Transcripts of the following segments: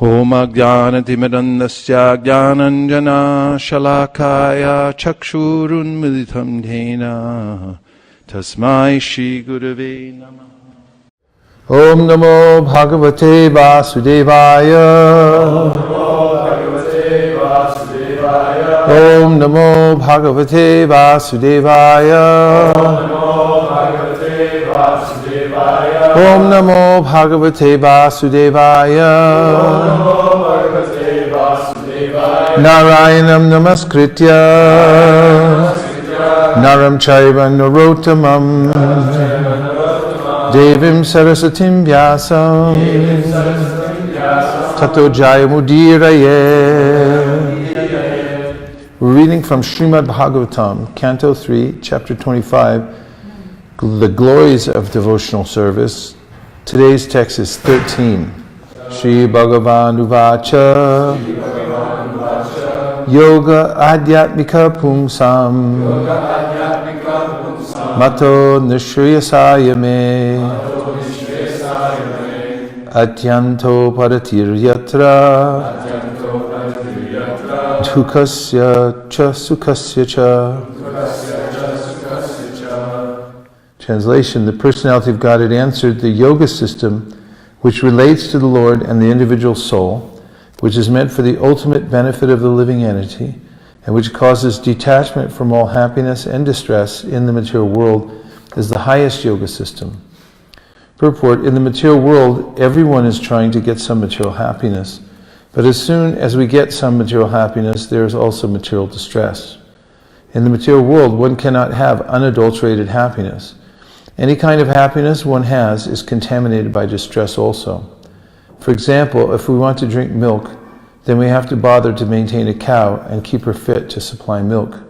Om Ajnanatimirandasya Jnananjana Shalakaya Chakshurunmilitam Dhena Tasmai Shri Gurave Namah. Om Namo Bhagavate Vasudevaya. Om Namo Bhagavate Vasudevaya. Om Namo Bhagavate Vasudevaya. Narayanam Namaskritya Naram Chaiva Narottamam Devim Sarasatim Vyasam Tato Jayamudiraye. We're reading from Srimad Bhagavatam, Canto 3, Chapter 25, The Glories of Devotional Service. Today's text is 13. Shri Bhagavan Uvacha Yoga Adhyatmika Pumsam Mato Nishriyasaya Me Atyanto Paratir Yatra Dukasya Cha Sukasya Cha. Translation: The Personality of God had answered the yoga system which relates to the Lord and the individual soul, which is meant for the ultimate benefit of the living entity, and which causes detachment from all happiness and distress in the material world, is the highest yoga system. Purport: In the material world, everyone is trying to get some material happiness, but as soon as we get some material happiness, there is also material distress. In the material world, one cannot have unadulterated happiness. Any kind of happiness one has is contaminated by distress also. For example, if we want to drink milk, then we have to bother to maintain a cow and keep her fit to supply milk.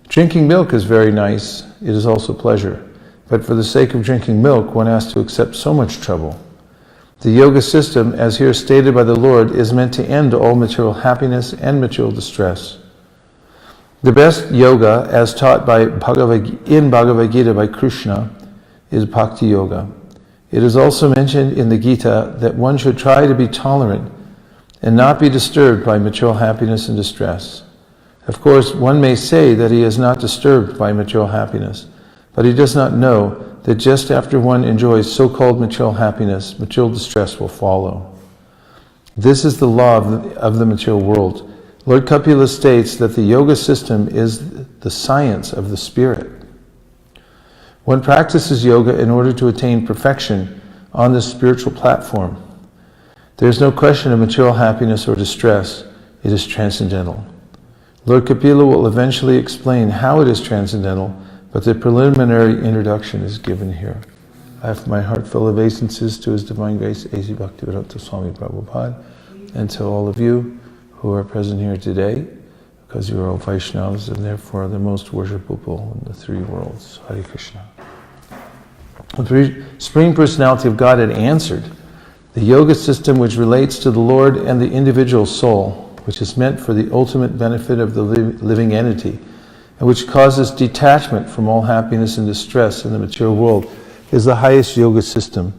Drinking milk is very nice, it is also pleasure, but for the sake of drinking milk, one has to accept so much trouble. The yoga system, as here stated by the Lord, is meant to end all material happiness and material distress. The best yoga, as taught in Bhagavad Gita by Krishna, is Bhakti Yoga. It is also mentioned in the Gita that one should try to be tolerant and not be disturbed by material happiness and distress. Of course, one may say that he is not disturbed by material happiness, but he does not know that just after one enjoys so-called material happiness, material distress will follow. This is the law of the material world. Lord Kapila states that the yoga system is the science of the spirit. One practices yoga in order to attain perfection on this spiritual platform. There is no question of material happiness or distress. It is transcendental. Lord Kapila will eventually explain how it is transcendental, but the preliminary introduction is given here. I have my heartfelt obeisances to His Divine Grace, A.C. Bhaktivedanta Swami Prabhupada, and to all of you who are present here today, because you are all Vaishnavas and therefore the most worshipable in the three worlds. Hare Krishna. The Supreme Personality of God had answered the yoga system which relates to the Lord and the individual soul, which is meant for the ultimate benefit of the living entity, and which causes detachment from all happiness and distress in the material world, is the highest yoga system.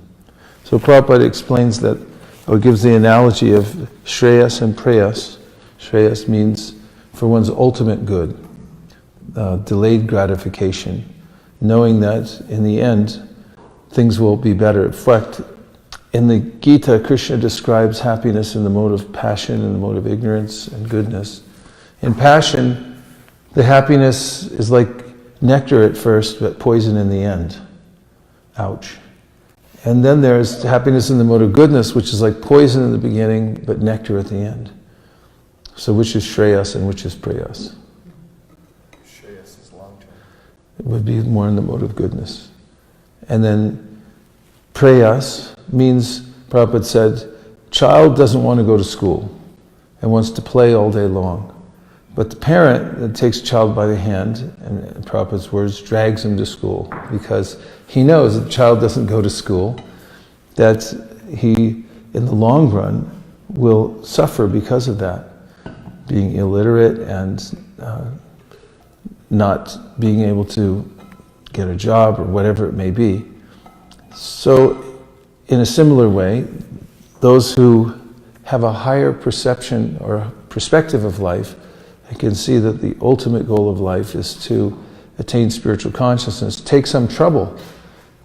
So Prabhupada explains that, or gives the analogy of Shreyas and Preyas. Shreyas means for one's ultimate good, delayed gratification, knowing that in the end things will be better. In fact, in the Gita, Krishna describes happiness in the mode of passion and the mode of ignorance and goodness. In passion, the happiness is like nectar at first, but poison in the end. Ouch. And then there's happiness in the mode of goodness, which is like poison in the beginning, but nectar at the end. So which is Shreyas and which is Preyas? Shreyas is long term. It would be more in the mode of goodness. And then Preyas means, Prabhupada said, child doesn't want to go to school and wants to play all day long. But the parent that takes the child by the hand, and in Prabhupada's words, drags him to school because he knows that the child doesn't go to school, that he, in the long run, will suffer because of that, being illiterate and not being able to get a job or whatever it may be. So, in a similar way, those who have a higher perception or perspective of life and can see that the ultimate goal of life is to attain spiritual consciousness, take some trouble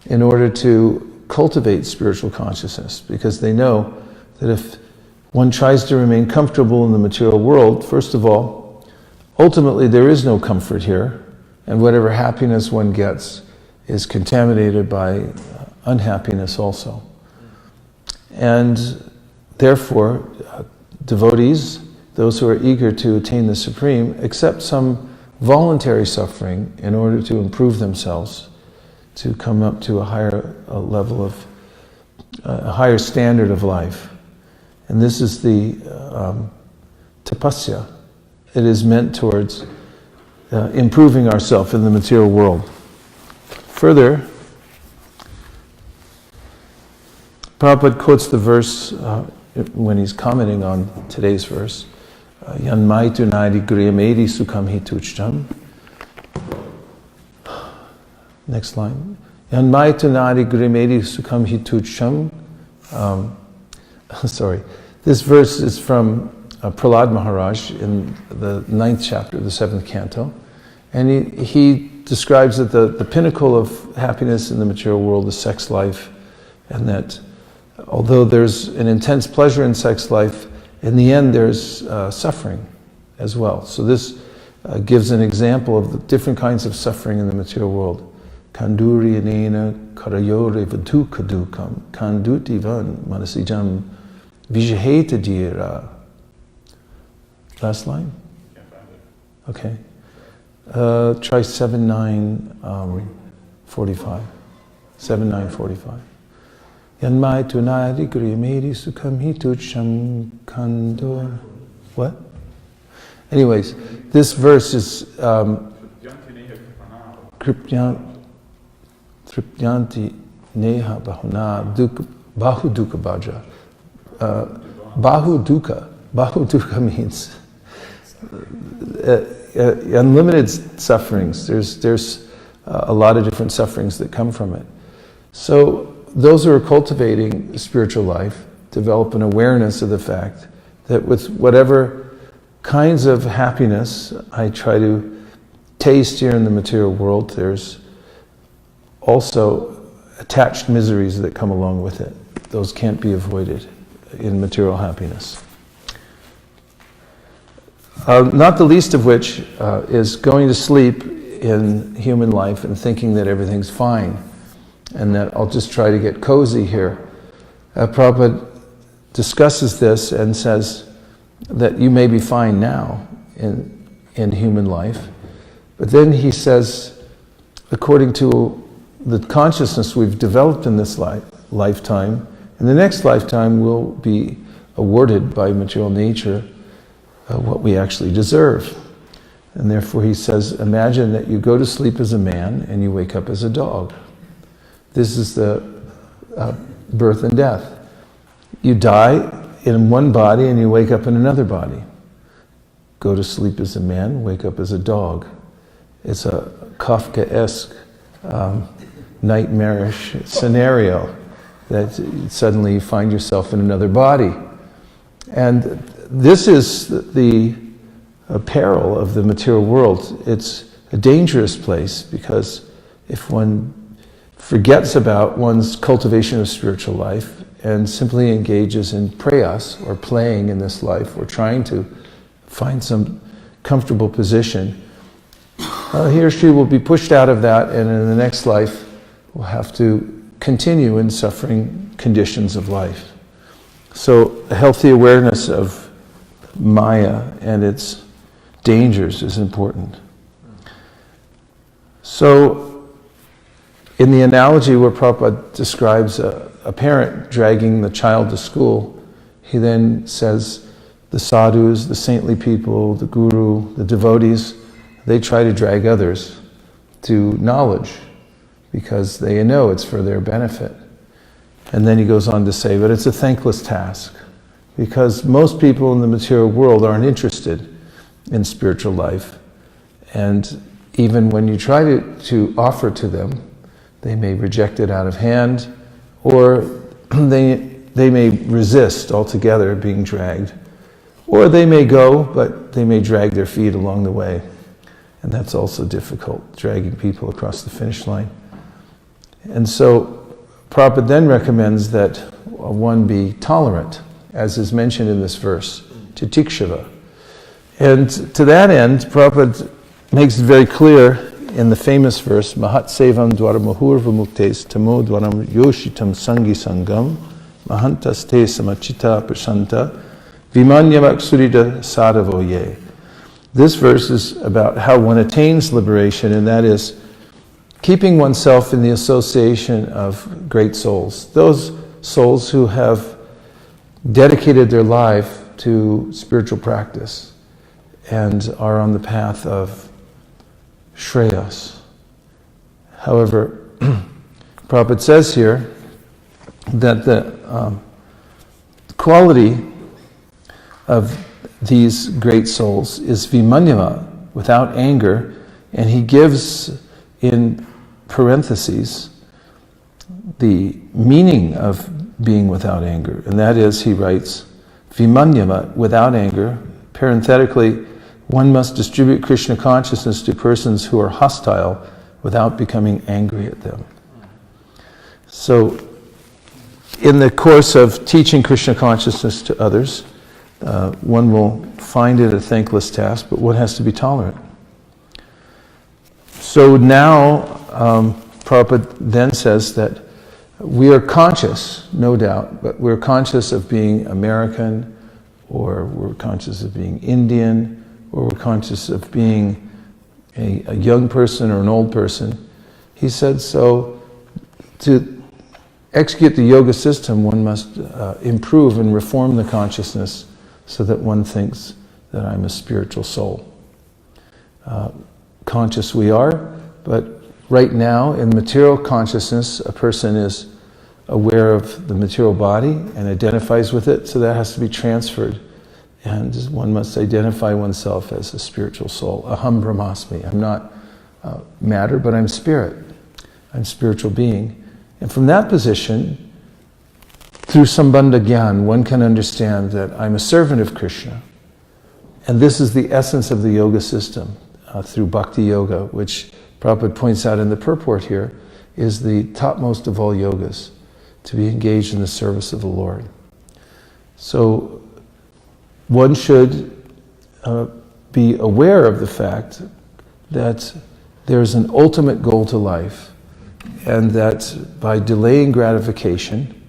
in order to cultivate spiritual consciousness, because they know that if one tries to remain comfortable in the material world, first of all, ultimately there is no comfort here, and whatever happiness one gets is contaminated by unhappiness also. And therefore, devotees, those who are eager to attain the Supreme, accept some voluntary suffering in order to improve themselves, to come up to a higher level of, a higher standard of life. And this is the tapasya. It is meant towards improving ourselves in the material world. Further, Prabhupada quotes the verse when he's commenting on today's verse, Yanmaitu nadi griyamedi sukham hituchtam. Next line. Yanmaitu nadi griyamedi sukham hituchtam. Sorry. This verse is from Prahlad Maharaj in the 9th chapter of the 7th canto. And he describes that the pinnacle of happiness in the material world is sex life, and that although there's an intense pleasure in sex life, in the end there's suffering as well. So this gives an example of the different kinds of suffering in the material world. Kanduri anena karayore vaduka dukam kandutivan manasijam vijaheta dira. Last line? Okay. Try 7-9-45. 7-9-45. Yanmai tunadi griyamedi sukham hitucham kando. What? Anyways, this verse is Tripyanti neha bahuna bahu dukkha bhaja. Bahu dukkha means unlimited sufferings. There's a lot of different sufferings that come from it. So those who are cultivating spiritual life develop an awareness of the fact that with whatever kinds of happiness I try to taste here in the material world, there's also attached miseries that come along with it. Those can't be avoided in material happiness. Not the least of which is going to sleep in human life and thinking that everything's fine, and that I'll just try to get cozy here. Prabhupada discusses this and says that you may be fine now in human life, but then he says, according to the consciousness we've developed in this lifetime, in the next lifetime we'll be awarded by material nature what we actually deserve. And therefore he says, imagine that you go to sleep as a man and you wake up as a dog. This is the birth and death. You die in one body and you wake up in another body. Go to sleep as a man, wake up as a dog. It's a Kafkaesque, nightmarish scenario that suddenly you find yourself in another body. And this is the peril of the material world. It's a dangerous place because if one forgets about one's cultivation of spiritual life and simply engages in prayas, or playing in this life, or trying to find some comfortable position, he or she will be pushed out of that, and in the next life will have to continue in suffering conditions of life. So a healthy awareness of Maya and its dangers is important. So in the analogy where Prabhupada describes a parent dragging the child to school, he then says the sadhus, the saintly people, the guru, the devotees, they try to drag others to knowledge because they know it's for their benefit. And then he goes on to say, but it's a thankless task because most people in the material world aren't interested in spiritual life. And even when you try to offer to them, they may reject it out of hand, or they they may resist altogether being dragged. Or they may go, but they may drag their feet along the way. And that's also difficult, dragging people across the finish line. And so Prabhupada then recommends that one be tolerant, as is mentioned in this verse, titikshava. And to that end, Prabhupada makes it very clear in the famous verse, Mahat sevam dwaramahur vamuktes tamo dwaram yoshitam sangi sangam mahantas te samachita prasanta vimanyamak surita sadavoye. This verse is about how one attains liberation, and that is keeping oneself in the association of great souls. Those souls who have dedicated their life to spiritual practice and are on the path of Shreyas. However, Prabhupada says here that the quality of these great souls is vimanyama, without anger, and he gives in parentheses the meaning of being without anger, and that is, he writes, vimanyama, without anger, parenthetically, one must distribute Krishna consciousness to persons who are hostile without becoming angry at them. So, in the course of teaching Krishna consciousness to others, one will find it a thankless task, but one has to be tolerant. So now, Prabhupada then says that we are conscious, no doubt, but we're conscious of being American, or we're conscious of being Indian, or we're conscious of being a young person or an old person. He said, so to execute the yoga system, one must improve and reform the consciousness so that one thinks that I'm a spiritual soul. Conscious we are, but right now in material consciousness, a person is aware of the material body and identifies with it, so that has to be transferred. And one must identify oneself as a spiritual soul. Aham brahmasmi. I'm not matter, but I'm spirit. I'm spiritual being. And from that position, through sambandha gyan, one can understand that I'm a servant of Krishna. And this is the essence of the yoga system, through bhakti yoga, which Prabhupada points out in the purport here, is the topmost of all yogas, to be engaged in the service of the Lord. So one should be aware of the fact that there's an ultimate goal to life, and that by delaying gratification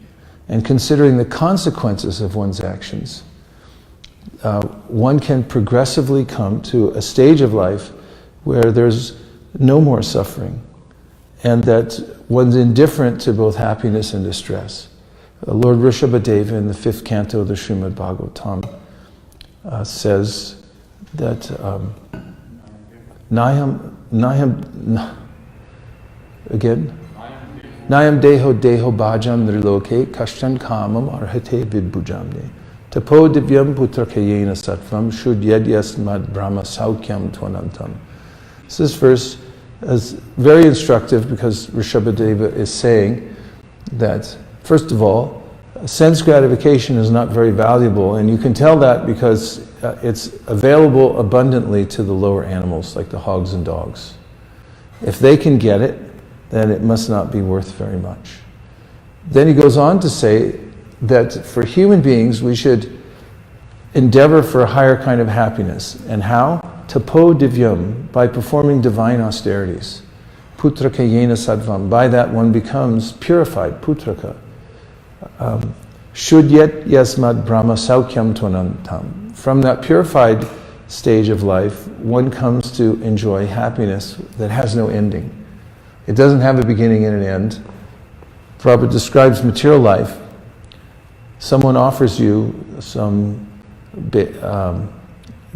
and considering the consequences of one's actions, one can progressively come to a stage of life where there's no more suffering, and that one's indifferent to both happiness and distress. Lord Rishabhadeva in the 5th canto of the Srimad Bhagavatam says that Nayam deho bhajam nriloke kashtan kamam arhate vidbhujamne tapo divyam putrakayena sattvam shudyad brahma saukyam tvanantam. So this verse is very instructive because Rishabhadeva is saying that, first of all, sense gratification is not very valuable, and you can tell that because it's available abundantly to the lower animals, like the hogs and dogs. If they can get it, then it must not be worth very much. Then he goes on to say that for human beings, we should endeavor for a higher kind of happiness. And how? Tapo divyam, by performing divine austerities. Putraka yena sattvam, by that one becomes purified, putraka. Shudyat yasmad brahma saukyam tvanantam. From that purified stage of life, one comes to enjoy happiness that has no ending. It doesn't have a beginning and an end. Prabhupada describes material life. Someone offers you some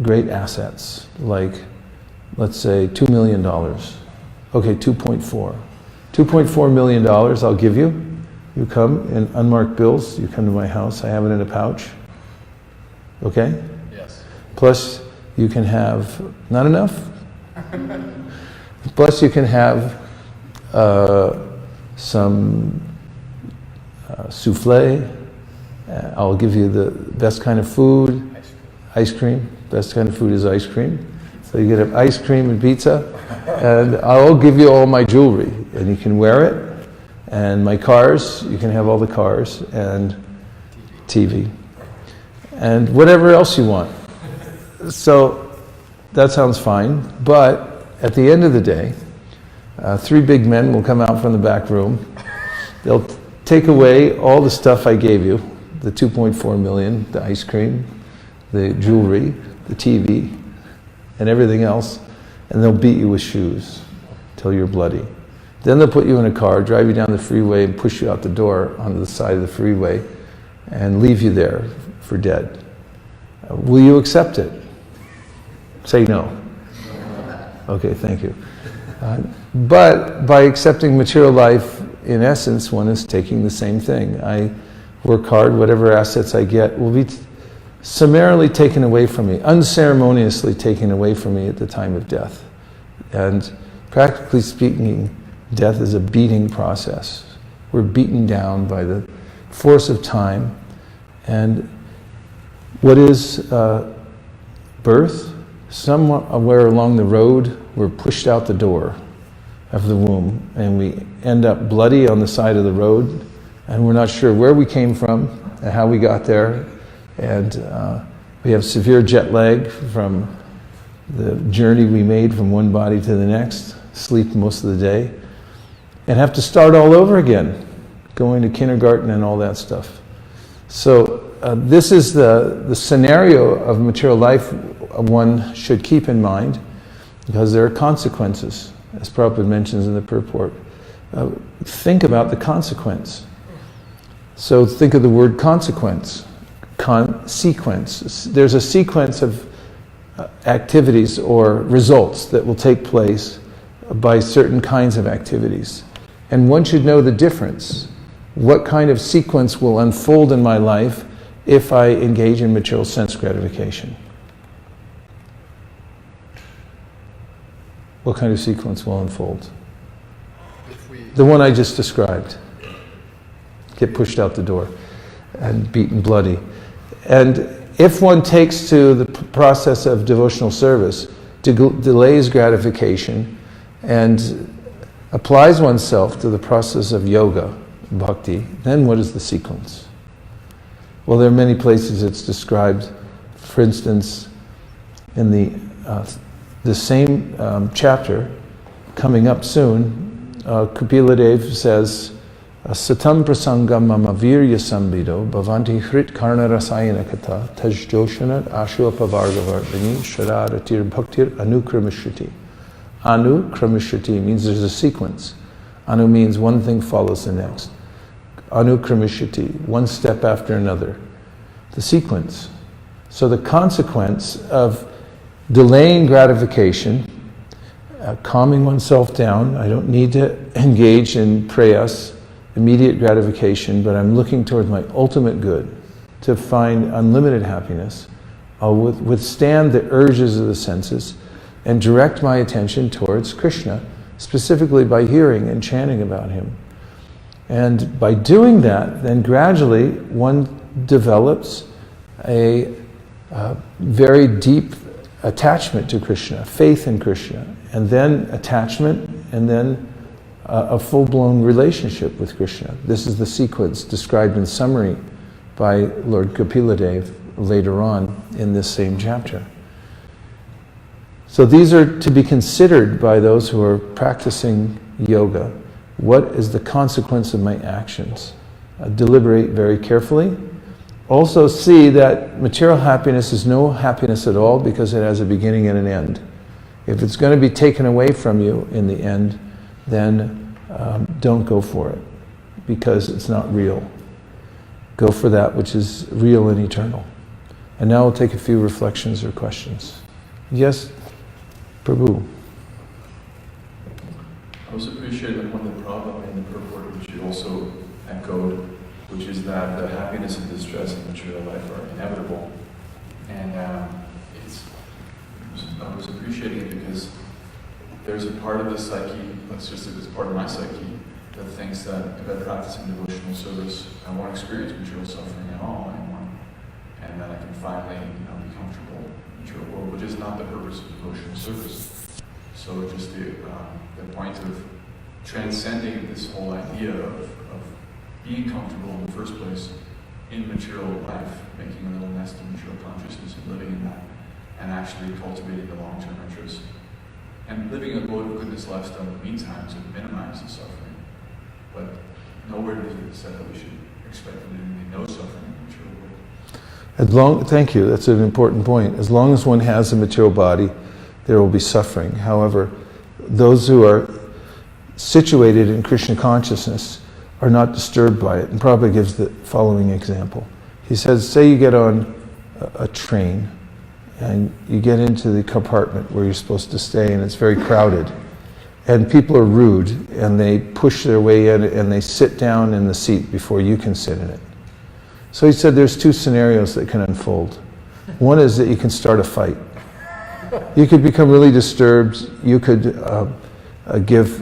great assets, like, let's say, $2 million. Okay, 2.4. $2.4 million I'll give you. You come in unmarked bills, you come to my house, I have it in a pouch. Okay? Yes. Plus, you can have, not enough? Plus, you can have some souffle, I'll give you the best kind of food, ice cream. Best kind of food is ice cream. So you get ice cream and pizza, and I'll give you all my jewelry, and you can wear it. And my cars, you can have all the cars, and TV, and whatever else you want. So that sounds fine, but at the end of the day, 3 big men will come out from the back room. They'll take away all the stuff I gave you, the 2.4 million, the ice cream, the jewelry, the TV, and everything else, and they'll beat you with shoes till you're bloody. Then they'll put you in a car, drive you down the freeway, and push you out the door onto the side of the freeway, and leave you there for dead. Will you accept it? Say no. Okay, thank you. But by accepting material life, in essence, one is taking the same thing. I work hard, whatever assets I get will be summarily taken away from me, unceremoniously taken away from me at the time of death. And practically speaking, death is a beating process. We're beaten down by the force of time. And what is birth? Somewhere along the road, we're pushed out the door of the womb, and we end up bloody on the side of the road, and we're not sure where we came from and how we got there, and we have severe jet lag from the journey we made from one body to the next, sleep most of the day, and have to start all over again, going to kindergarten and all that stuff. So this is the scenario of material life one should keep in mind, because there are consequences, as Prabhupada mentions in the purport. Think about the consequence. So think of the word consequence. Sequence. There's a sequence of activities or results that will take place by certain kinds of activities. And one should know the difference. What kind of sequence will unfold in my life if I engage in material sense gratification? What kind of sequence will unfold? The one I just described. Get pushed out the door and beaten bloody. And if one takes to the process of devotional service, delays gratification, and applies oneself to the process of yoga, bhakti, then what is the sequence? Well, there are many places it's described. For instance, in the same chapter, coming up soon, Kapila Dev says, Satam prasangam mama virya sambido bhavanti hrit karna rasayana kata tajjoshanat ashu apavargavardhani shararatir bhaktir anukramishati. Anukramishati means there's a sequence. Anu means one thing follows the next. Anukramishati, one step after another. The sequence. So the consequence of delaying gratification, calming oneself down. I don't need to engage in prayas, immediate gratification, but I'm looking toward my ultimate good, to find unlimited happiness. I'll withstand the urges of the senses and direct my attention towards Krishna, specifically by hearing and chanting about him. And by doing that, then gradually one develops a very deep attachment to Krishna, faith in Krishna, and then attachment, and then a full-blown relationship with Krishna. This is the sequence described in summary by Lord Kapila Dev later on in this same chapter. So these are to be considered by those who are practicing yoga. What is the consequence of my actions? Deliberate very carefully. Also see that material happiness is no happiness at all because it has a beginning and an end. If it's going to be taken away from you in the end, then don't go for it, because it's not real. Go for that which is real and eternal. And now we'll take a few reflections or questions. Yes, Prabhu. I was appreciating one of the Prabhupada in the purport, which you also echoed, which is that the happiness and distress in material life are inevitable. And I was appreciating it because there's a part of the psyche, let's just say it's part of my psyche, that thinks that by practicing devotional service, I won't experience material suffering at all anymore, and that I can finally, be comfortable in the material world, which is not the purpose of devotional service. So just the point of transcending this whole idea of being comfortable in the first place in material life, making a little nest of material consciousness and living in that, and actually cultivating the long-term interest. And living a mode of goodness lifestyle in the meantime to minimize the suffering. But nowhere does it say that we should expect there to be no suffering in the material world. Thank you, that's an important point. As long as one has a material body, there will be suffering. However, those who are situated in Krishna consciousness are not disturbed by it. And Prabhupada gives the following example. He says, say you get on a train and you get into the compartment where you're supposed to stay and it's very crowded. And people are rude and they push their way in and they sit down in the seat before you can sit in it. So he said there's two scenarios that can unfold. One is that you can start a fight. You could become really disturbed. You could give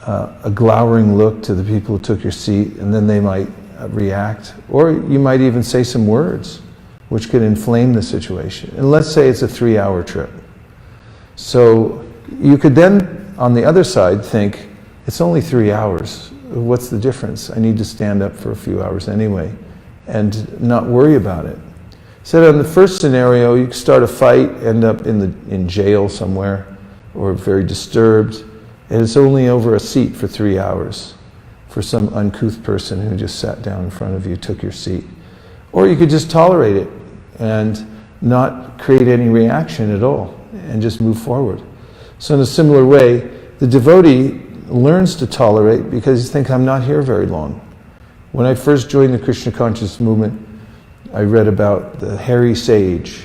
a glowering look to the people who took your seat, and then they might react. Or you might even say some words which could inflame the situation. And let's say it's a 3-hour trip. So you could then, on the other side, think, it's only 3 hours. What's the difference? I need to stand up for a few hours anyway, and not worry about it. So in the first scenario, you could start a fight, end up in jail somewhere, or very disturbed, and it's only over a seat for 3 hours for some uncouth person who just sat down in front of you, took your seat. Or you could just tolerate it and not create any reaction at all and just move forward. So in a similar way, the devotee learns to tolerate because he thinks, I'm not here very long. When I first joined the Krishna consciousness movement, I read about the hairy sage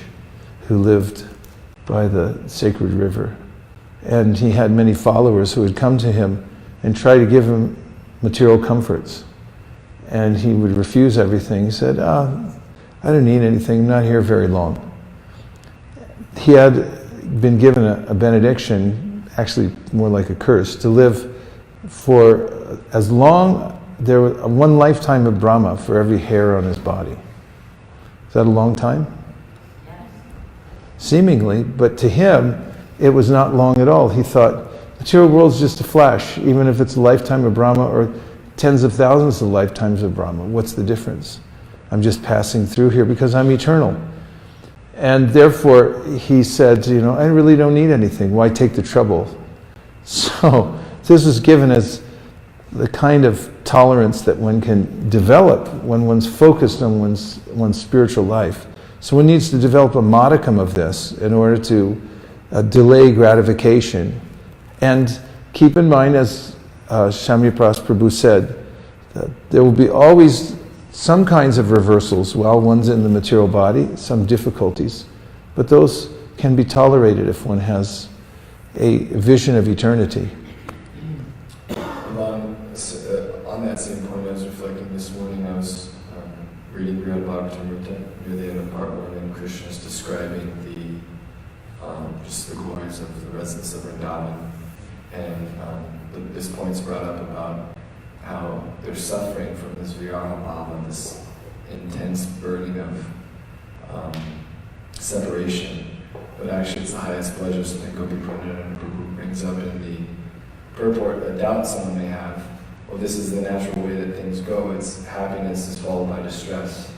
who lived by the sacred river. And he had many followers who would come to him and try to give him material comforts. And he would refuse everything. He said, I don't need anything, I'm not here very long. He had been given a benediction, actually more like a curse, to live for as long, there was one lifetime of Brahma for every hair on his body. Is that a long time? Yes. Seemingly, but to him, it was not long at all. He thought, the material world is just a flash, even if it's a lifetime of Brahma or tens of thousands of lifetimes of Brahma. What's the difference? I'm just passing through here because I'm eternal. And therefore, he said, I really don't need anything. Why take the trouble? So, this is given as the kind of tolerance that one can develop when one's focused on one's spiritual life. So one needs to develop a modicum of this in order to delay gratification. And keep in mind, as Shamyapras Prabhu said, that there will be always some kinds of reversals while one's in the material body, some difficulties, but those can be tolerated if one has a vision of eternity. On that same point, I was reflecting this morning. I was reading Srimad Bhagavatam near the end of part 1, and Krishna is describing just the glories of the residents of Vrindavan. And this point's brought up about how they're suffering from this viraha bhava, this intense burning of separation. But actually it's the highest pleasure, something Gopi Prabhu brings up in the purport, a doubt someone may have. Well, this is the natural way that things go. It's happiness is followed by distress,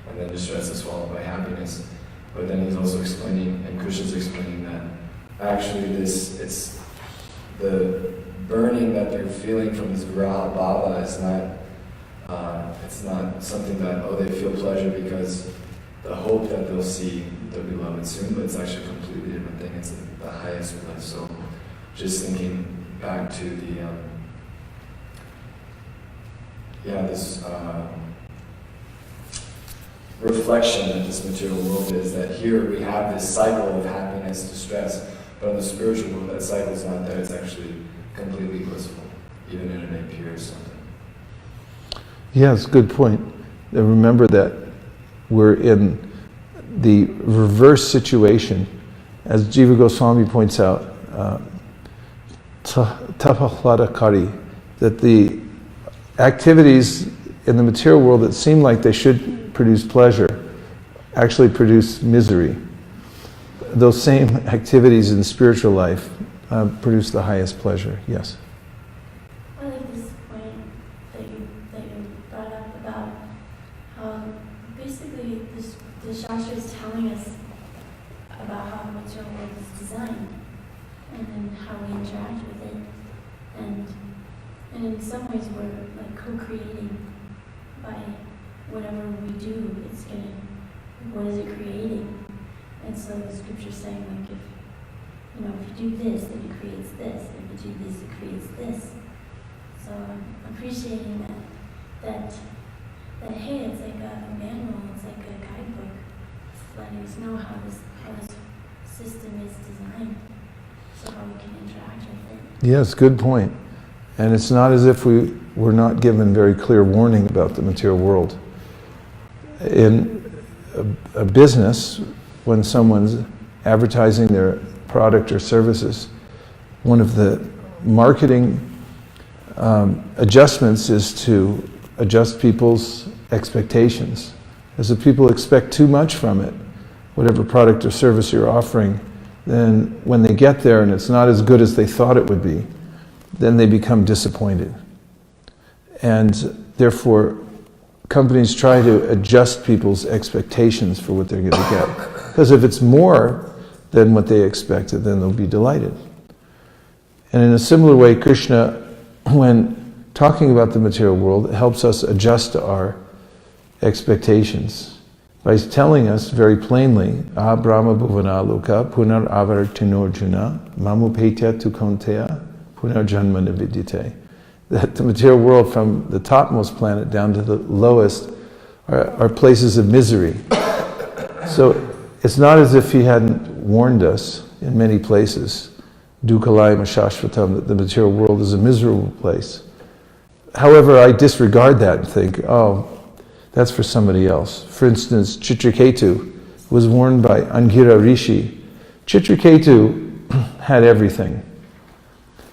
and then distress is followed by happiness. But then he's also explaining, and Krishna's explaining that actually it's the burning that they're feeling from this viraha bhava is not, it's not something that, they feel pleasure because the hope that they'll see their beloved soon, but it's actually a completely different thing. It's the highest bliss. So just thinking back to the, this reflection that this material world is, that here we have this cycle of happiness, distress, but in the spiritual world that cycle is not there, it's actually completely blissful, even if it may appear as something. Yes, good point. Remember that we're in the reverse situation. As Jiva Goswami points out, tapahlada kari, that the activities in the material world that seem like they should produce pleasure actually produce misery. Those same activities in spiritual life produce the highest pleasure. Yes? I like this point that you brought up about how basically the Shastra is telling us about how the material world is designed and then how we interact with it. And in some ways we're like co-creating by whatever we do, what is it creating? And so the scripture's saying like if you do this, then it creates this. If you do this, it creates this. So I'm appreciating that hey, it's like a manual, it's like a guidebook. It's letting us know how this system is designed, so how we can interact with it. Yes, good point. And it's not as if we were not given very clear warning about the material world. In a business, when someone's advertising their product or services, one of the marketing adjustments is to adjust people's expectations. As if people expect too much from it, whatever product or service you're offering, then when they get there and it's not as good as they thought it would be, then they become disappointed. And therefore, companies try to adjust people's expectations for what they're going to get. Because if it's more than what they expected, then they'll be delighted. And in a similar way, Krishna, when talking about the material world, helps us adjust our expectations by telling us very plainly, Ah Brahma Bhuvana Loka Punar Avartinorjuna Mamupetya tu Kaunteya Punar Janma Nividyate. That the material world from the topmost planet down to the lowest are places of misery. So it's not as if he hadn't warned us in many places, Dukkalayama Shashvatam, that the material world is a miserable place. However, I disregard that and think, oh, that's for somebody else. For instance, Chitraketu was warned by Angira Rishi. Chitraketu had everything.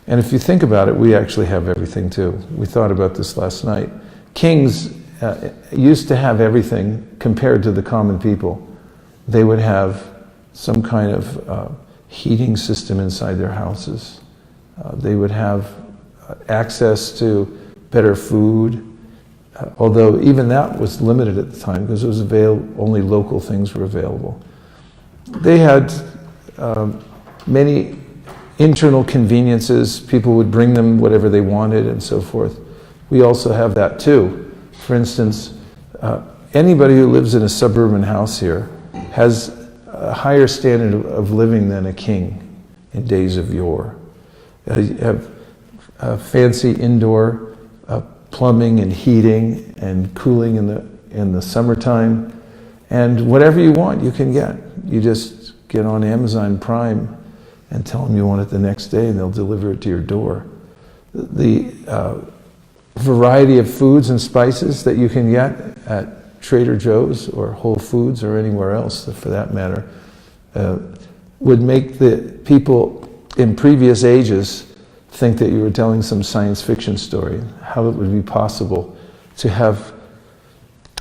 And if you think about it, we actually have everything too. We thought about this last night. Kings used to have everything compared to the common people. They would have some kind of heating system inside their houses. They would have access to better food, although even that was limited at the time because it was only local things were available. They had many internal conveniences. People would bring them whatever they wanted and so forth. We also have that too. For instance, anybody who lives in a suburban house here has a higher standard of living than a king in days of yore. You have fancy indoor plumbing and heating and cooling in the summertime, and whatever you want you can get. You just get on Amazon Prime and tell them you want it the next day and they'll deliver it to your door. The variety of foods and spices that you can get at Trader Joe's or Whole Foods or anywhere else for that matter would make the people in previous ages think that you were telling some science fiction story, how it would be possible to have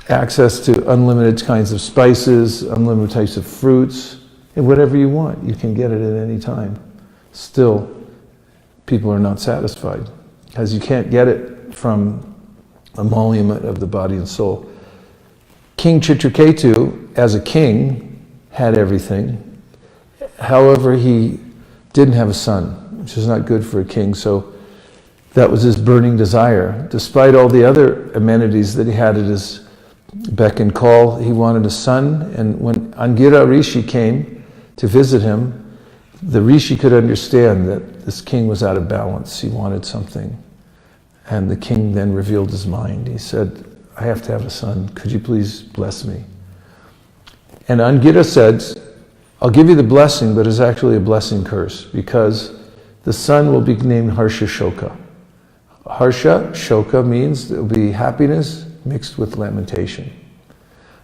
access to unlimited kinds of spices, unlimited types of fruits, and whatever you want, you can get it at any time. Still, people are not satisfied because you can't get it from emolument of the body and soul. King Chitraketu, as a king, had everything. However, he didn't have a son, which is not good for a king, so that was his burning desire. Despite all the other amenities that he had at his beck and call, he wanted a son, and when Angira Rishi came to visit him, the Rishi could understand that this king was out of balance. He wanted something. And the king then revealed his mind. He said, I have to have a son. Could you please bless me? And Angira said, I'll give you the blessing, but it's actually a blessing curse because the son will be named Harsha Shoka. Harsha Shoka means there will be happiness mixed with lamentation.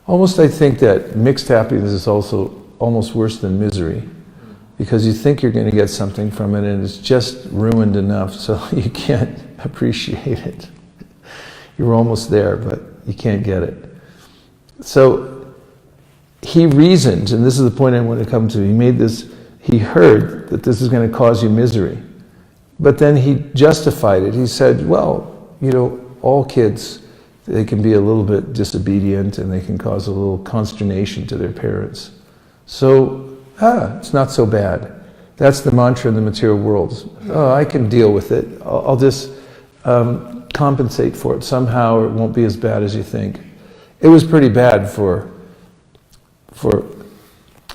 Almost I think that mixed happiness is also almost worse than misery because you think you're going to get something from it and it's just ruined enough so you can't appreciate it. You're almost there, but you can't get it. So he reasoned, and this is the point I want to come to. He heard that this is going to cause you misery. But then he justified it. He said, well, all kids, they can be a little bit disobedient and they can cause a little consternation to their parents. So, it's not so bad. That's the mantra in the material world. Oh, I can deal with it. I'll just compensate for it somehow, or it won't be as bad as you think. It was pretty bad for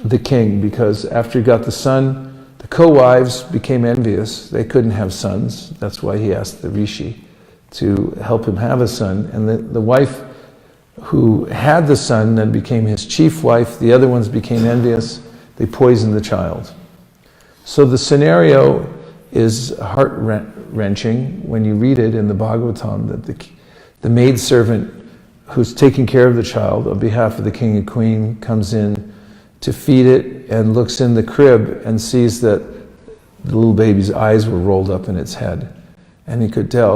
the king, because after he got the son, the co-wives became envious. They couldn't have sons. That's why he asked the rishi to help him have a son. And the wife who had the son then became his chief wife. The other ones became envious. They poisoned the child. So the scenario is heart-wrenching when you read it in the Bhagavatam, that the maidservant who's taking care of the child on behalf of the king and queen comes in to feed it and looks in the crib and sees that the little baby's eyes were rolled up in its head. And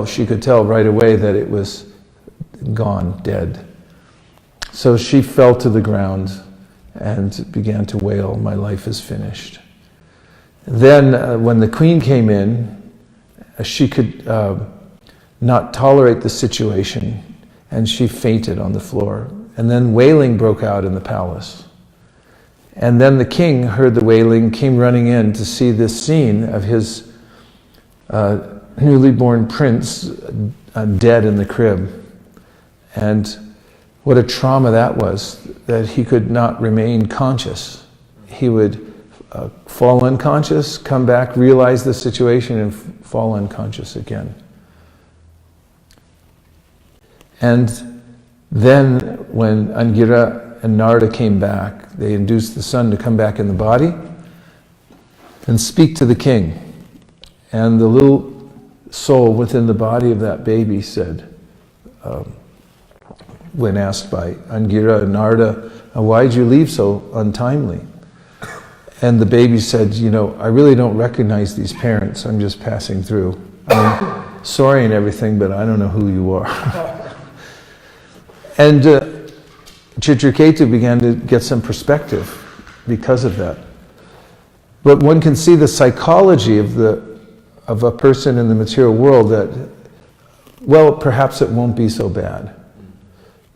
she could tell right away that it was gone, dead. So she fell to the ground and began to wail, "My life is finished." Then when the queen came in, she could not tolerate the situation, and she fainted on the floor. And then wailing broke out in the palace. And then the king heard the wailing, came running in to see this scene of his newly born prince dead in the crib. And what a trauma that was, that he could not remain conscious. He would fall unconscious, come back, realize the situation, and fall unconscious again. And then when Angira and Narada came back, they induced the son to come back in the body and speak to the king. And the little soul within the body of that baby said, when asked by Angira and Narada, "Why'd you leave so untimely?" And the baby said, "I really don't recognize these parents. I'm just passing through. I'm sorry and everything, but I don't know who you are." And Chitraketu began to get some perspective because of that. But one can see the psychology of a person in the material world that, well, perhaps it won't be so bad.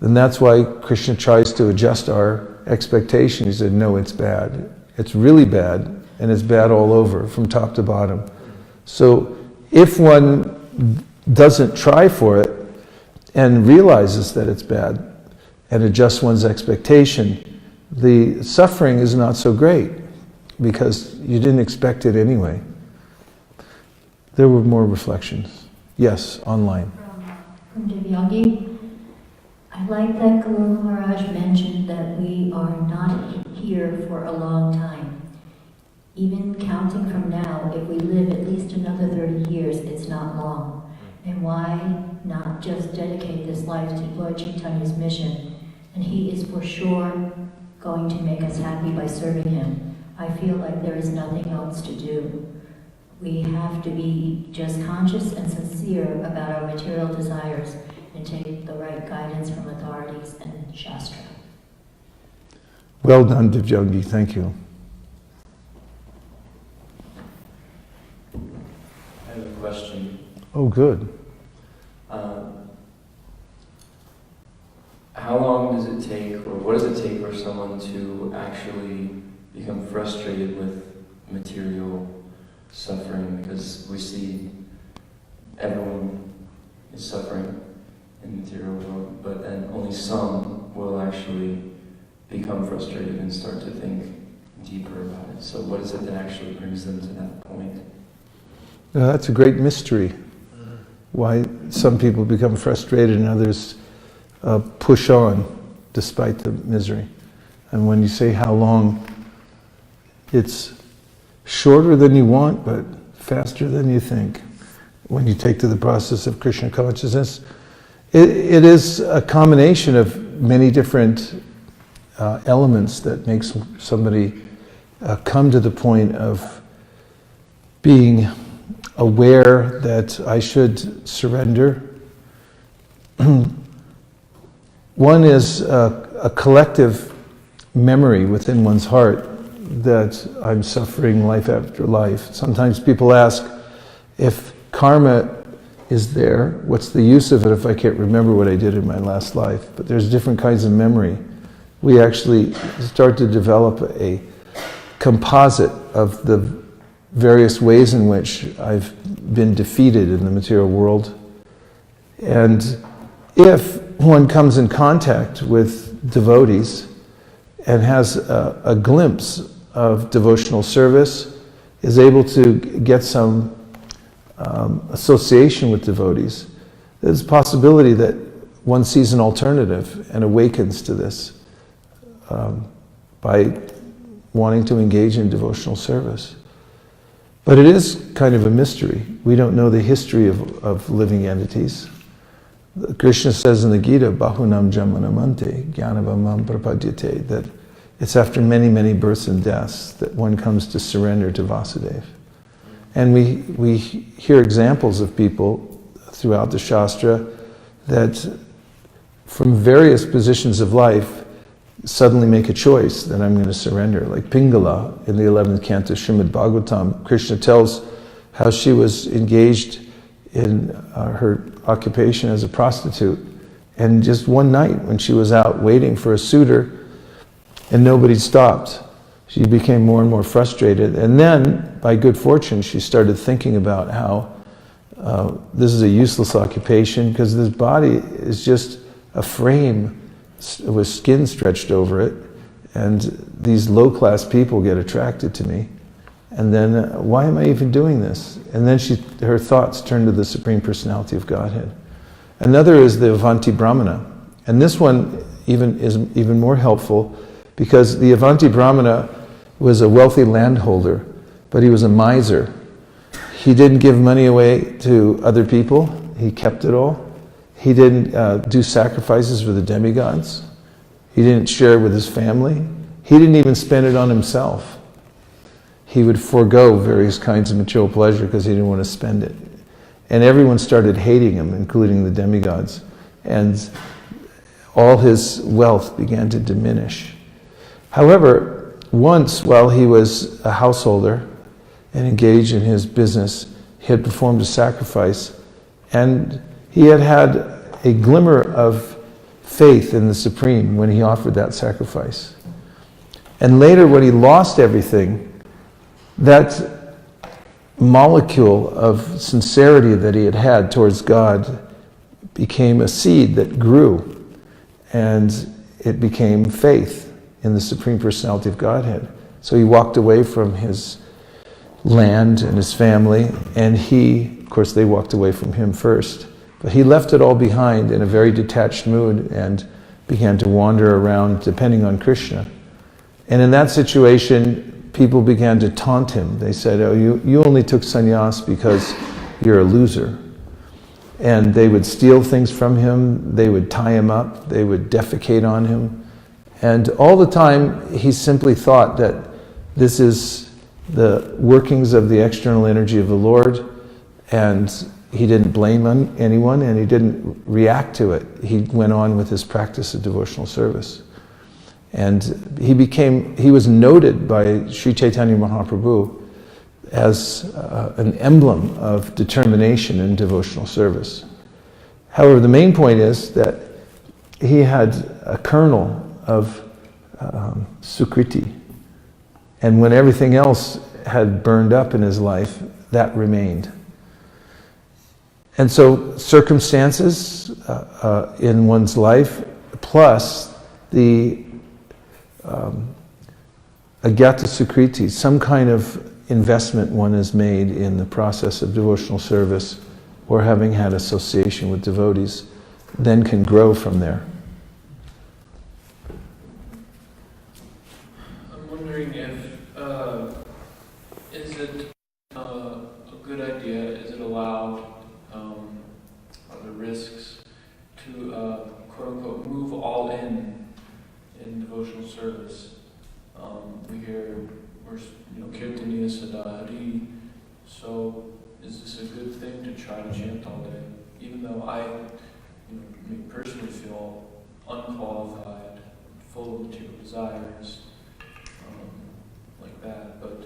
And that's why Krishna tries to adjust our expectation. He said, no, it's bad. It's really bad, and it's bad all over, from top to bottom. So if one doesn't try for it and realizes that it's bad and adjusts one's expectation, the suffering is not so great because you didn't expect it anyway. There were more reflections. Yes, online. From Divyangi, I like that Guru Maharaj mentioned that we are not here for a long time. Even counting from now, if we live at least another 30 years, it's not long. And why not just dedicate this life to Lord Chaitanya's mission? And he is for sure going to make us happy by serving him. I feel like there is nothing else to do. We have to be just conscious and sincere about our material desires and take the right guidance from authorities and Shastra. Well done, Divyangi. Thank you. I have a question. Oh, good. How long does it take, or what does it take for someone to actually become frustrated with material suffering? Because we see everyone is suffering in the material world, but then only some will actually become frustrated and start to think deeper about it. So what is it that actually brings them to that point? That's a great mystery. Why some people become frustrated and others push on despite the misery. And when you say how long, it's shorter than you want, but faster than you think. When you take to the process of Krishna consciousness, it is a combination of many different elements that makes somebody come to the point of being aware that I should surrender. One is a collective memory within one's heart that I'm suffering life after life. Sometimes people ask, if karma is there, what's the use of it if I can't remember what I did in my last life? But there's different kinds of memory. We actually start to develop a composite of the various ways in which I've been defeated in the material world. And if one comes in contact with devotees and has a glimpse of devotional service, is able to get some association with devotees, there's a possibility that one sees an alternative and awakens to this by wanting to engage in devotional service. But it is kind of a mystery. We don't know the history of living entities. Krishna says in the Gita, Bahunam Jamanamante, Jnanavamam Prapadyate, that it's after many, many births and deaths that one comes to surrender to Vasudeva. And we hear examples of people throughout the Shastra that from various positions of life suddenly make a choice that I'm going to surrender. Like Pingala in the 11th canto, Srimad Bhagavatam, Krishna tells how she was engaged in her occupation as a prostitute. And just one night when she was out waiting for a suitor and nobody stopped, she became more and more frustrated. And then, by good fortune, she started thinking about how this is a useless occupation because this body is just a frame with skin stretched over it, and these low-class people get attracted to me. And then, why am I even doing this? And then her thoughts turned to the Supreme Personality of Godhead. Another is the Avanti Brahmana. And this one is even more helpful because the Avanti Brahmana was a wealthy landholder, but he was a miser. He didn't give money away to other people. He kept it all. He didn't do sacrifices for the demigods. He didn't share with his family. He didn't even spend it on himself. He would forego various kinds of material pleasure because he didn't want to spend it. And everyone started hating him, including the demigods. And all his wealth began to diminish. However, once while he was a householder and engaged in his business, he had performed a sacrifice, and he had had a glimmer of faith in the Supreme when he offered that sacrifice. And later, when he lost everything, that molecule of sincerity that he had had towards God became a seed that grew, and it became faith in the Supreme Personality of Godhead. So he walked away from his land and his family, and of course they walked away from him first, but he left it all behind in a very detached mood and began to wander around depending on Krishna. And in that situation, people began to taunt him. They said, oh, you only took sannyas because you're a loser. And they would steal things from him, they would tie him up, they would defecate on him. And all the time, he simply thought that this is the workings of the external energy of the Lord, and he didn't blame anyone, and he didn't react to it. He went on with his practice of devotional service. And he was noted by Sri Chaitanya Mahaprabhu as an emblem of determination in devotional service. However, the main point is that he had a kernel of sukriti, and when everything else had burned up in his life, that remained. And so circumstances in one's life, plus the agyata sukriti, some kind of investment one has made in the process of devotional service or having had association with devotees, then can grow from there. I'm wondering if, is it a good idea, is it allowed, are there risks to, quote unquote, move all in devotional service? We hear, we're, Kirtaniya Sadahari, so is this a good thing to try to chant all day? Even though I personally feel unqualified, full of material desires, like that, but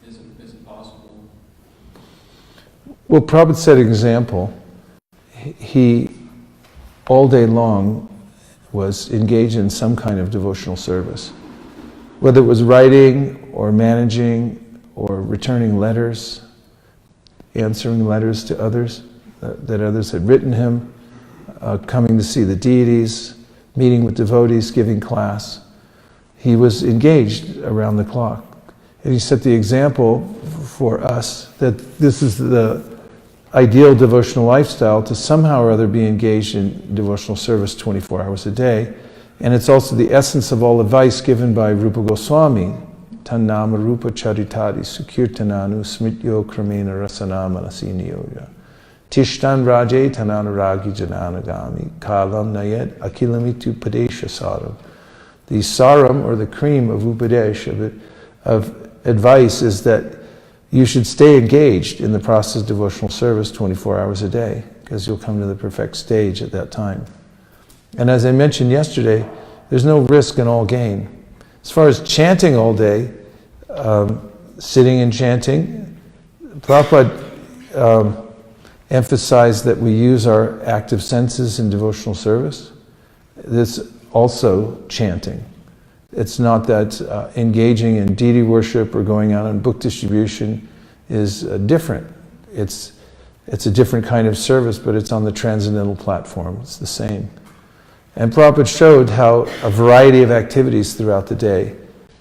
is it possible? Well, Prabhupada set an example. He, all day long, was engaged in some kind of devotional service. Whether it was writing, or managing, or returning letters, answering letters to others, that others had written him, coming to see the deities, meeting with devotees, giving class. He was engaged around the clock. And he set the example for us that this is the ideal devotional lifestyle, to somehow or other be engaged in devotional service 24 hours a day. And it's also the essence of all advice given by Rupa Goswami. Tannama Rupa Charitati Sukirtananu Smityo Kramena Rasanamanasinyoya. Tishtan Raje Tananaragi Jananagami Kalam Nayet Akilamitu Padesha Saram. The saram, or the cream of Upadesh, of advice, is that you should stay engaged in the process of devotional service 24 hours a day, because you'll come to the perfect stage at that time. And as I mentioned yesterday, there's no risk and all gain. As far as chanting all day, sitting and chanting, Prabhupada emphasized that we use our active senses in devotional service. This also chanting. It's not that engaging in deity worship or going out on book distribution is different. It's a different kind of service, but it's on the transcendental platform. It's the same. And Prabhupada showed how a variety of activities throughout the day,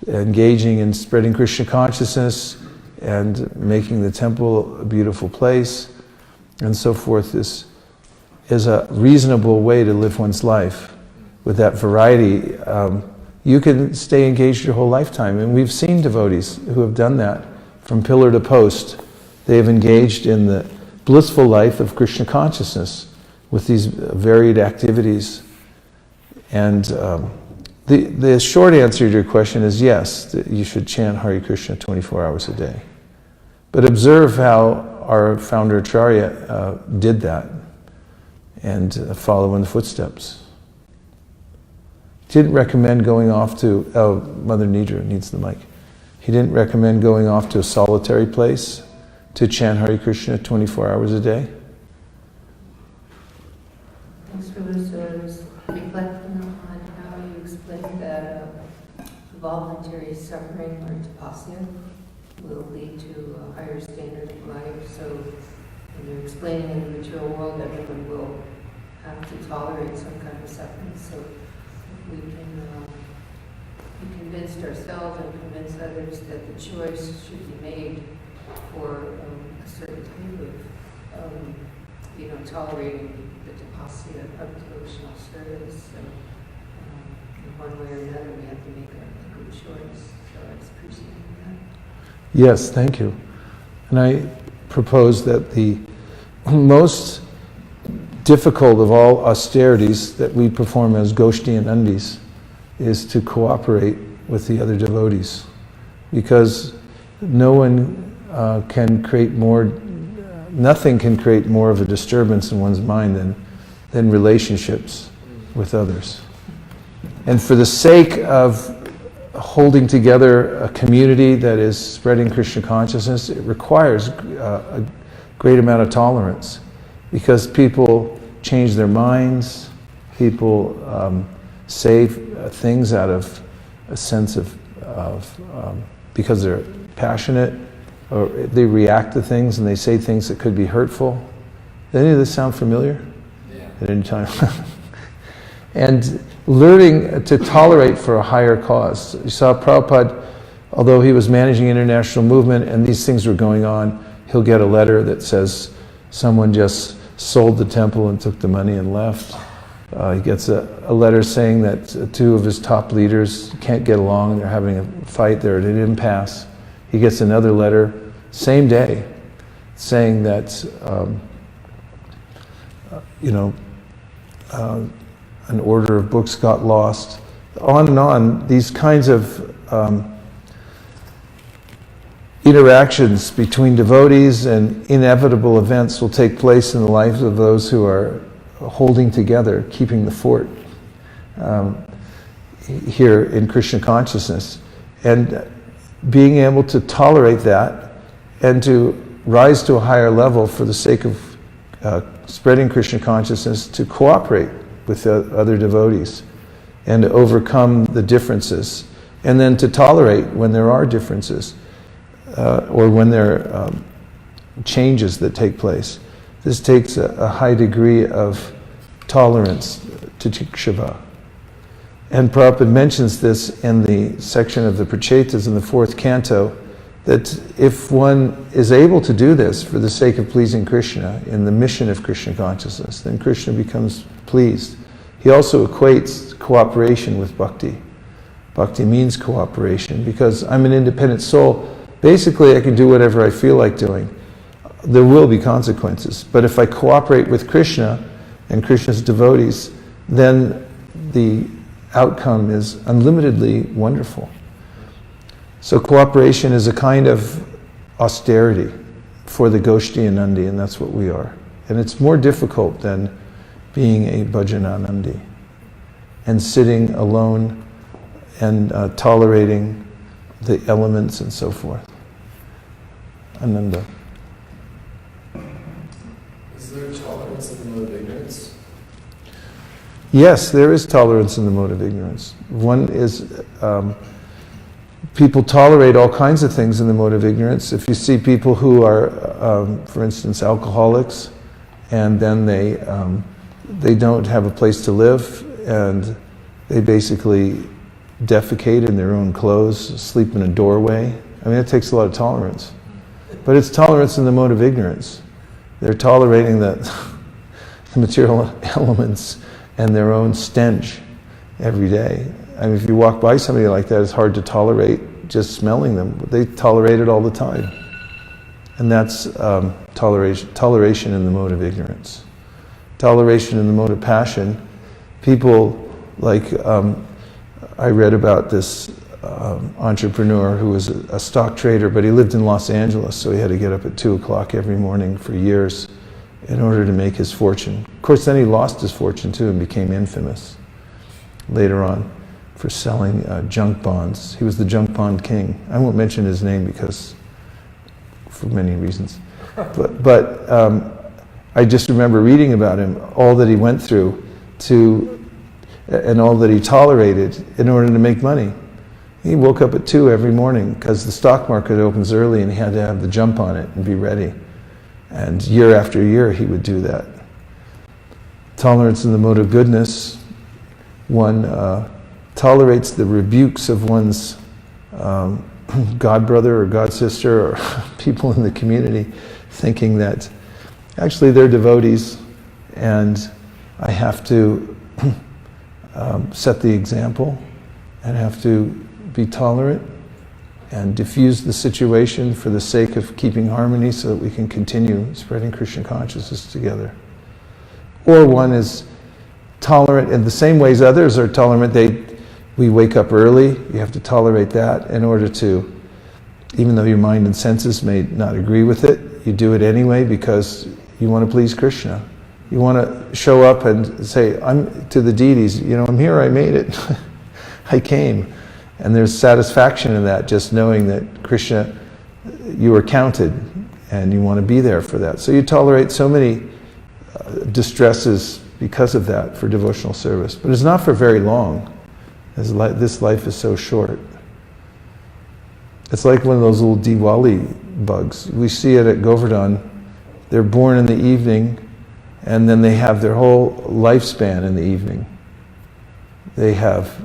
engaging in spreading Krishna consciousness and making the temple a beautiful place and so forth, is a reasonable way to live one's life. With that variety, you can stay engaged your whole lifetime. And we've seen devotees who have done that from pillar to post. They have engaged in the blissful life of Krishna consciousness with these varied activities. And the short answer to your question is yes, that you should chant Hare Krishna 24 hours a day. But observe how our founder Acharya did that, and follow in the footsteps. He didn't recommend going off to, Mother Nidra needs the mic. He didn't recommend going off to a solitary place to chant Hare Krishna 24 hours a day. Thanks for this. Reflecting on how you explained that voluntary suffering or tapasya will lead to a higher standard of life. So when you're explaining in the material world, everyone will have to tolerate some kind of suffering. So we can be convinced ourselves and convince others that the choice should be made for a certain type of, tolerating the tapasya of devotional service. So in one way or another, we have to make a good choice. So I was appreciating that. Yes, thank you. And I propose that the most difficult of all austerities that we perform as Goshti and Undis is to cooperate with the other devotees, because no one can create more, nothing can create more of a disturbance in one's mind than relationships with others. And for the sake of holding together a community that is spreading Krishna consciousness, it requires a great amount of tolerance, because people change their minds, people say things out of a sense of because they're passionate, or they react to things and they say things that could be hurtful. Does any of this sound familiar? Yeah. At any time? And learning to tolerate for a higher cause. You saw Prabhupada, although he was managing international movement and these things were going on, he'll get a letter that says someone just sold the temple and took the money and left. He gets a letter saying that two of his top leaders can't get along, they're having a fight, they're at an impasse. He gets another letter, same day, saying that an order of books got lost. On and on, these kinds of interactions between devotees and inevitable events will take place in the lives of those who are holding together, keeping the fort here in Krishna consciousness. And being able to tolerate that and to rise to a higher level for the sake of spreading Krishna consciousness, to cooperate with other devotees and to overcome the differences, and then to tolerate when there are differences or when there are changes that take place. This takes a high degree of tolerance, titikshava. And Prabhupada mentions this in the section of the Prachetas in the 4th canto, that if one is able to do this for the sake of pleasing Krishna in the mission of Krishna consciousness, then Krishna becomes pleased. He also equates cooperation with bhakti. Bhakti means cooperation, because I'm an independent soul. Basically, I can do whatever I feel like doing. There will be consequences. But if I cooperate with Krishna and Krishna's devotees, then the outcome is unlimitedly wonderful. So cooperation is a kind of austerity for the Goshti-anandi, and that's what we are. And it's more difficult than being a bhajananandi and sitting alone and tolerating the elements and so forth. Ananda. Is there tolerance in the mode of ignorance? Yes, there is tolerance in the mode of ignorance. One is, people tolerate all kinds of things in the mode of ignorance. If you see people who are, for instance, alcoholics, and then they don't have a place to live, and they basically defecate in their own clothes, sleep in a doorway. I mean, it takes a lot of tolerance. But it's tolerance in the mode of ignorance. They're tolerating the material elements and their own stench every day. I mean, if you walk by somebody like that, it's hard to tolerate just smelling them. They tolerate it all the time. And that's toleration in the mode of ignorance. Toleration in the mode of passion. People like, I read about this entrepreneur who was a stock trader, but he lived in Los Angeles, so he had to get up at 2 o'clock every morning for years in order to make his fortune. Of course, then he lost his fortune too and became infamous later on for selling junk bonds. He was the junk bond king. I won't mention his name because, for many reasons. But I just remember reading about him, all that he went through and all that he tolerated in order to make money. He woke up at 2 every morning because the stock market opens early and he had to have the jump on it and be ready. And year after year he would do that. Tolerance in the mode of goodness. One tolerates the rebukes of one's god brother or god sister or people in the community, thinking that actually they're devotees and I have to set the example and have to be tolerant and diffuse the situation for the sake of keeping harmony so that we can continue spreading Krishna consciousness together. Or one is tolerant in the same ways others are tolerant. We wake up early, you have to tolerate that in order to, even though your mind and senses may not agree with it, you do it anyway because you want to please Krishna. You want to show up and say, I'm to the deities, I'm here, I made it. I came. And there's satisfaction in that, just knowing that Krishna, you are counted and you want to be there for that. So you tolerate so many distresses because of that for devotional service. But it's not for very long, as this life is so short. It's like one of those little Diwali bugs. We see it at Govardhan. They're born in the evening and then they have their whole lifespan in the evening. They have,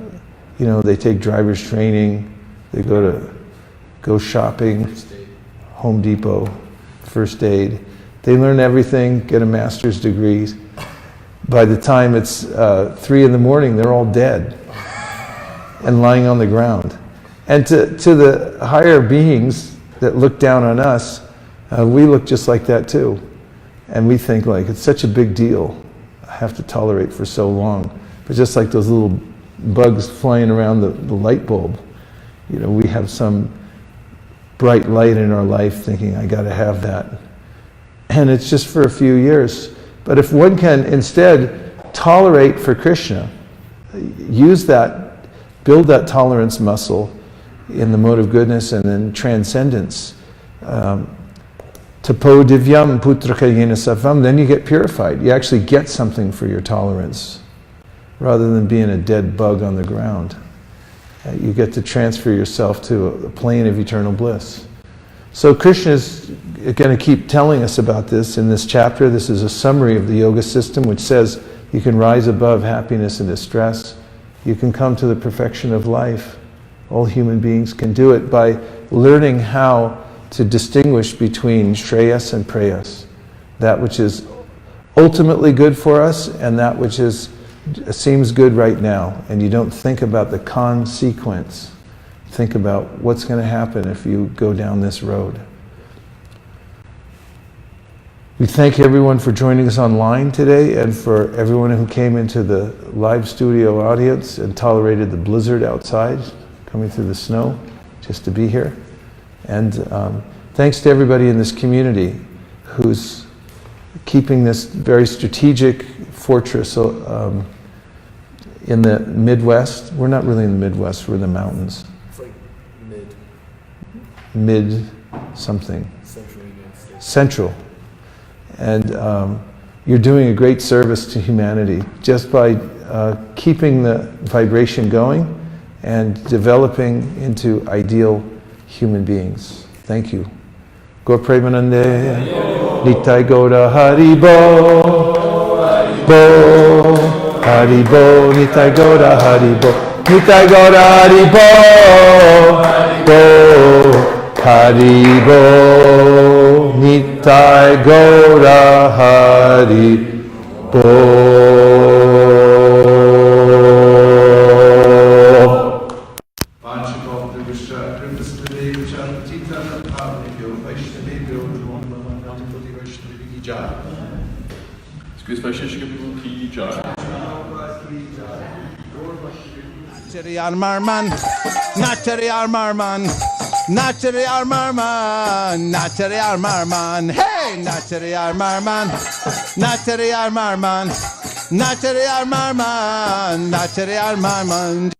they take driver's training, they go shopping, Home Depot, first aid. They learn everything, get a master's degree. By the time it's 3 in the morning, they're all dead and lying on the ground. And to the higher beings that look down on us, we look just like that too. And we think like, it's such a big deal. I have to tolerate for so long. But just like those little bugs flying around the light bulb, we have some bright light in our life thinking, I got to have that. And it's just for a few years. But if one can instead tolerate for Krishna, use that, build that tolerance muscle in the mode of goodness and then transcendence, tapo divyam putraka yena savam, then you get purified. You actually get something for your tolerance, rather than being a dead bug on the ground. You get to transfer yourself to a plane of eternal bliss. So Krishna is going to keep telling us about this in this chapter. This is a summary of the yoga system, which says you can rise above happiness and distress. You can come to the perfection of life. All human beings can do it by learning how to distinguish between shreyas and preyas. That which is ultimately good for us and that which seems good right now. And you don't think about the consequence. Think about what's going to happen if you go down this road. We thank everyone for joining us online today and for everyone who came into the live studio audience and tolerated the blizzard outside, coming through the snow, just to be here. And thanks to everybody in this community who's keeping this very strategic fortress in the Midwest. We're not really in the Midwest, we're in the mountains. It's like Mid something. Central United States. Central. And you're doing a great service to humanity just by keeping the vibration going and developing into ideal human beings. Thank you. Gaur Premanande, Nitai Gauda Haribo, Bo, Haribo, Nitai Gauda Haribo, Nitai Gauda Haribo, Bo, Haribo, Nitai Gauda Haribo. Excuse Vaisesika Guru ki jai. Nachari Armarman, Nachari Armarman, Nachari Armarman, Nachari Armarman, hey, Nachari Armarman, Nachari Armarman, Nachari Armarman, Nachari Armarman.